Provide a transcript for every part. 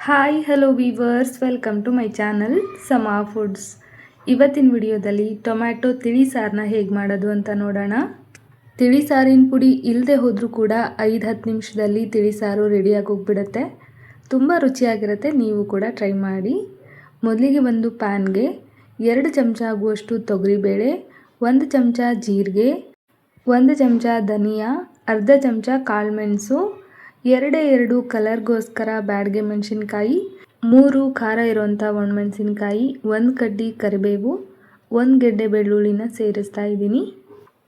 Hi hello viewers, welcome to my channel Sama foods. ಇವತ್ತಿನ ವಿಡಿಯೋದಲ್ಲಿ tomato ತಿಳಿ ಸಾರನ್ನ ಹೇಗೆ ಮಾಡೋದು ಅಂತ ನೋಡೋಣ. ತಿಳಿ ಸಾರಿನ ಪುಡಿ ಇಲ್ಲದೆ ಹೋದರೂ ಕೂಡ 5-10 ನಿಮಿಷದಲ್ಲಿ ತಿಳಿ ಸಾರು ರೆಡಿಯಾಗಿ ಹೋಗ್ಬಿಡುತ್ತೆ. ತುಂಬ ರುಚಿಯಾಗಿರುತ್ತೆ, ನೀವು ಕೂಡ ಟ್ರೈ ಮಾಡಿ. ಮೊದಲಿಗೆ ಒಂದು ಪ್ಯಾನ್ಗೆ 2 ಚಮಚ ಆಗುವಷ್ಟು ತೊಗರಿಬೇಳೆ, 1 ಚಮಚ ಜೀರಿಗೆ, 1 ಚಮಚ ಧನಿಯಾ, ಅರ್ಧ ಚಮಚ ಕಾಳುಮೆಣಸು, 2 ಕಲರ್ಗೋಸ್ಕರ ಬ್ಯಾಡಗೆ ಮೆಣಸಿನ್ಕಾಯಿ, 3 ಖಾರ ಇರುವಂಥ ಒಣಮೆಣಸಿನ್ಕಾಯಿ, 1 ಕಡ್ಡಿ ಕರಿಬೇವು, 1 ಗೆಡ್ಡೆ ಬೆಳ್ಳುಳ್ಳಿನ ಸೇರಿಸ್ತಾ ಇದ್ದೀನಿ.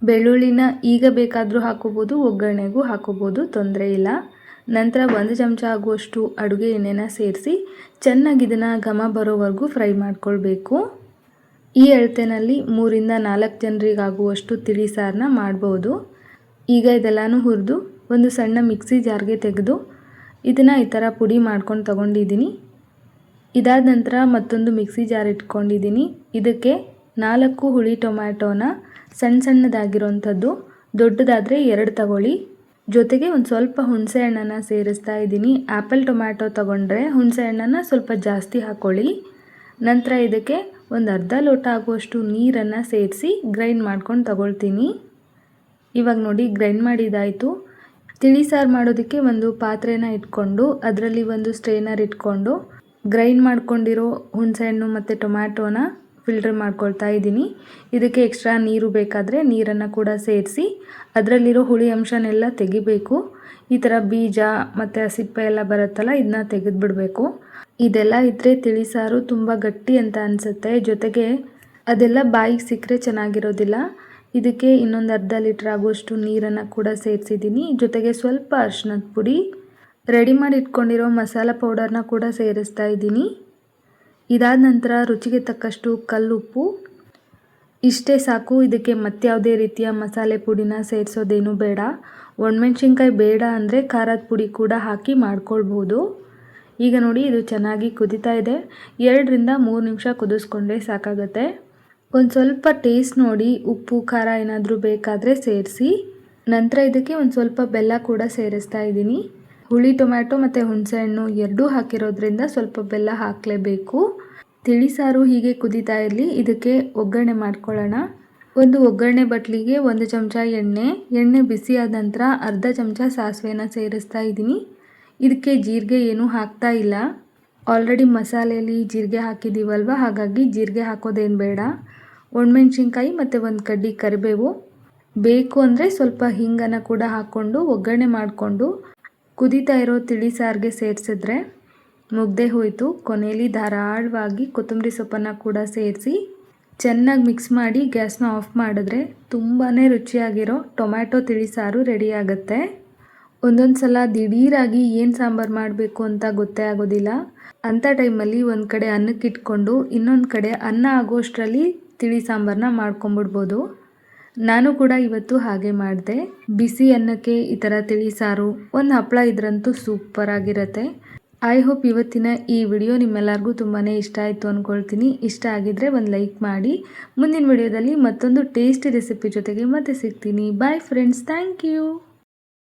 ಬೆಳ್ಳುಳ್ಳಿನ ಈಗ ಬೇಕಾದರೂ ಹಾಕೋಬೋದು, ಒಗ್ಗರಣೆಗೂ ಹಾಕೋಬೋದು, ತೊಂದರೆ ಇಲ್ಲ. ನಂತರ 1 ಚಮಚ ಆಗುವಷ್ಟು ಅಡುಗೆ ಎಣ್ಣೆನ ಸೇರಿಸಿ ಚೆನ್ನಾಗಿ ಇದನ್ನು ಘಮ ಬರೋವರೆಗೂ ಫ್ರೈ ಮಾಡ್ಕೊಳ್ಬೇಕು. ಈ ಅಳತೆನಲ್ಲಿ 3-4 ಜನರಿಗಾಗುವಷ್ಟು ತಿಳಿ ಸಾರನ್ನ ಮಾಡ್ಬೋದು. ಈಗ ಇದೆಲ್ಲನೂ ಹುರಿದು ಒಂದು ಸಣ್ಣ ಮಿಕ್ಸಿ ಜಾರ್ಗೆ ತೆಗೆದು ಇದನ್ನು ಈ ಥರ ಪುಡಿ ಮಾಡ್ಕೊಂಡು ತಗೊಂಡಿದ್ದೀನಿ. ಇದಾದ ನಂತರ ಮತ್ತೊಂದು ಮಿಕ್ಸಿ ಜಾರ್ ಇಟ್ಕೊಂಡಿದ್ದೀನಿ. ಇದಕ್ಕೆ 4 ಹುಳಿ ಟೊಮ್ಯಾಟೋನ ಸಣ್ಣದಾಗಿರೋಂಥದ್ದು, ದೊಡ್ಡದಾದರೆ 2 ತಗೊಳ್ಳಿ. ಜೊತೆಗೆ ಒಂದು ಸ್ವಲ್ಪ ಹುಣಸೆ ಹಣ್ಣನ್ನು ಸೇರಿಸ್ತಾ ಇದ್ದೀನಿ. ಆ್ಯಪಲ್ ಟೊಮ್ಯಾಟೊ ತಗೊಂಡ್ರೆ ಹುಣಸೆ ಹಣ್ಣನ್ನು ಸ್ವಲ್ಪ ಜಾಸ್ತಿ ಹಾಕ್ಕೊಳ್ಳಿ. ನಂತರ ಇದಕ್ಕೆ ಒಂದು ಅರ್ಧ ಲೋಟ ಆಗುವಷ್ಟು ನೀರನ್ನು ಸೇರಿಸಿ ಗ್ರೈಂಡ್ ಮಾಡ್ಕೊಂಡು ತಗೊಳ್ತೀನಿ. ಇವಾಗ ನೋಡಿ ಗ್ರೈಂಡ್ ಮಾಡಿದ್ದಾಯಿತು. ತಿಳಿ ಸಾರು ಮಾಡೋದಕ್ಕೆ ಒಂದು ಪಾತ್ರೆನ ಇಟ್ಕೊಂಡು ಅದರಲ್ಲಿ ಒಂದು ಸ್ಟ್ರೈನರ್ ಇಟ್ಕೊಂಡು ಗ್ರೈಂಡ್ ಮಾಡ್ಕೊಂಡಿರೋ ಹುಣಸೆಹಣ್ಣು ಮತ್ತು ಟೊಮ್ಯಾಟೋನ ಫಿಲ್ಟರ್ ಮಾಡ್ಕೊಳ್ತಾ ಇದ್ದೀನಿ. ಇದಕ್ಕೆ ಎಕ್ಸ್ಟ್ರಾ ನೀರು ಬೇಕಾದರೆ ನೀರನ್ನು ಕೂಡ ಸೇರಿಸಿ ಅದರಲ್ಲಿರೋ ಹುಳಿ ಅಂಶನೆಲ್ಲ ತೆಗಿಬೇಕು. ಈ ಥರ ಬೀಜ ಮತ್ತು ಸಿಪ್ಪೆ ಎಲ್ಲ ಬರುತ್ತಲ್ಲ, ಇದನ್ನ ತೆಗೆದುಬಿಡಬೇಕು. ಇದೆಲ್ಲ ಇದ್ದರೆ ತಿಳಿ ಸಾರು ತುಂಬ ಗಟ್ಟಿ ಅಂತ ಅನಿಸುತ್ತೆ. ಜೊತೆಗೆ ಅದೆಲ್ಲ ಬಾಯಿಗೆ ಸಿಕ್ಕರೆ ಚೆನ್ನಾಗಿರೋದಿಲ್ಲ. ಇದಕ್ಕೆ ಇನ್ನೊಂದು ಅರ್ಧ ಲೀಟ್ರ್ ಆಗುವಷ್ಟು ನೀರನ್ನು ಕೂಡ ಸೇರಿಸಿದ್ದೀನಿ. ಜೊತೆಗೆ ಸ್ವಲ್ಪ ಅರಿಶಿಣದ ಪುಡಿ, ರೆಡಿ ಮಾಡಿ ಇಟ್ಕೊಂಡಿರೋ ಮಸಾಲ ಪೌಡರ್ನ ಕೂಡ ಸೇರಿಸ್ತಾ ಇದ್ದೀನಿ. ಇದಾದ ನಂತರ ರುಚಿಗೆ ತಕ್ಕಷ್ಟು ಕಲ್ಲುಪ್ಪು, ಇಷ್ಟೇ ಸಾಕು. ಇದಕ್ಕೆ ಮತ್ಯಾವುದೇ ರೀತಿಯ ಮಸಾಲೆ ಪುಡಿನ ಸೇರಿಸೋದೇನು ಬೇಡ. ಒಣಮೆಣ್ಸಿನ್ಕಾಯಿ ಬೇಡ ಅಂದರೆ ಖಾರದ ಪುಡಿ ಕೂಡ ಹಾಕಿ ಮಾಡ್ಕೊಳ್ಬೋದು. ಈಗ ನೋಡಿ ಇದು ಚೆನ್ನಾಗಿ ಕುದೀತಾ ಇದೆ. 2-3 ನಿಮಿಷ ಕುದಿಸ್ಕೊಂಡ್ರೆ ಸಾಕಾಗುತ್ತೆ. ಒಂದು ಸ್ವಲ್ಪ ಟೇಸ್ಟ್ ನೋಡಿ, ಉಪ್ಪು ಖಾರ ಏನಾದರೂ ಬೇಕಾದರೆ ಸೇರಿಸಿ. ನಂತರ ಇದಕ್ಕೆ ಒಂದು ಸ್ವಲ್ಪ ಬೆಲ್ಲ ಕೂಡ ಸೇರಿಸ್ತಾ ಇದ್ದೀನಿ. ಹುಳಿ ಟೊಮ್ಯಾಟೊ ಮತ್ತು ಹುಣಸೆಹಣ್ಣು ಎರಡೂ ಹಾಕಿರೋದ್ರಿಂದ ಸ್ವಲ್ಪ ಬೆಲ್ಲ ಹಾಕಲೇಬೇಕು. ತಿಳಿ ಸಾರು ಹೀಗೆ ಕುದೀತಾ ಇರಲಿ. ಇದಕ್ಕೆ ಒಗ್ಗರಣೆ ಮಾಡ್ಕೊಳ್ಳೋಣ. ಒಂದು ಒಗ್ಗರಣೆ ಬಟ್ಲಿಗೆ 1 ಚಮಚ ಎಣ್ಣೆ ಬಿಸಿಯಾದ ನಂತರ ಅರ್ಧ ಚಮಚ ಸಾಸಿವೆನ ಸೇರಿಸ್ತಾ ಇದ್ದೀನಿ. ಇದಕ್ಕೆ ಜೀರಿಗೆ ಏನೂ ಹಾಕ್ತಾ ಇಲ್ಲ. ಆಲ್ರೆಡಿ ಮಸಾಲೆಯಲ್ಲಿ ಜೀರಿಗೆ ಹಾಕಿದ್ದೀವಲ್ವ, ಹಾಗಾಗಿ ಜೀರಿಗೆ ಹಾಕೋದೇನು ಬೇಡ. ಒಣಮೆಣ್ಸಿನ್ಕಾಯಿ ಮತ್ತು 1 ಕಡ್ಡಿ ಕರಿಬೇವು, ಬೇಕು ಅಂದರೆ ಸ್ವಲ್ಪ ಹಿಂಗನ್ನು ಕೂಡ ಹಾಕ್ಕೊಂಡು ಒಗ್ಗರಣೆ ಮಾಡಿಕೊಂಡು ಕುದೀತಾ ಇರೋ ತಿಳಿ ಸಾರಿಗೆ ಸೇರಿಸಿದ್ರೆ ಮುಗ್ದೇ ಹೋಯಿತು. ಕೊನೆಯಲ್ಲಿ ಧಾರಾಳವಾಗಿ ಕೊತ್ತಂಬರಿ ಸೊಪ್ಪನ್ನು ಕೂಡ ಸೇರಿಸಿ ಚೆನ್ನಾಗಿ ಮಿಕ್ಸ್ ಮಾಡಿ ಗ್ಯಾಸ್ನ ಆಫ್ ಮಾಡಿದ್ರೆ ತುಂಬಾ ರುಚಿಯಾಗಿರೋ ಟೊಮ್ಯಾಟೊ ತಿಳಿ ಸಾರು ರೆಡಿ ಆಗುತ್ತೆ. ಒಂದೊಂದು ಸಲ ದಿಢೀರಾಗಿ ಏನು ಸಾಂಬಾರು ಮಾಡಬೇಕು ಅಂತ ಗೊತ್ತೇ ಆಗೋದಿಲ್ಲ. ಅಂಥ ಟೈಮಲ್ಲಿ ಒಂದು ಕಡೆ ಅನ್ನಕ್ಕೆ ಇಟ್ಕೊಂಡು ಇನ್ನೊಂದು ಕಡೆ ಅನ್ನ ಆಗೋಷ್ಟರಲ್ಲಿ ತಿಳಿ ಸಾಂಬಾರನ್ನ ಮಾಡ್ಕೊಂಬಿಡ್ಬೋದು. ನಾನು ಕೂಡ ಇವತ್ತು ಹಾಗೆ ಮಾಡಿದೆ. ಬಿಸಿ ಅನ್ನಕ್ಕೆ ಈ ಥರ ತಿಳಿ ಸಾರು, ಒಂದು ಹಪ್ಪಳ ಇದ್ರಂತೂ ಸೂಪರ್ ಆಗಿರುತ್ತೆ. ಐ ಹೋಪ್ ಇವತ್ತಿನ ಈ ವಿಡಿಯೋ ನಿಮ್ಮೆಲ್ಲರಿಗೂ ತುಂಬಾ ಇಷ್ಟ ಆಯಿತು ಅಂದ್ಕೊಳ್ತೀನಿ. ಇಷ್ಟ ಆಗಿದ್ದರೆ ಒಂದು ಲೈಕ್ ಮಾಡಿ. ಮುಂದಿನ ವಿಡಿಯೋದಲ್ಲಿ ಮತ್ತೊಂದು ಟೇಸ್ಟಿ ರೆಸಿಪಿ ಜೊತೆಗೆ ಮತ್ತೆ ಸಿಗ್ತೀನಿ. Bye friends, thank you.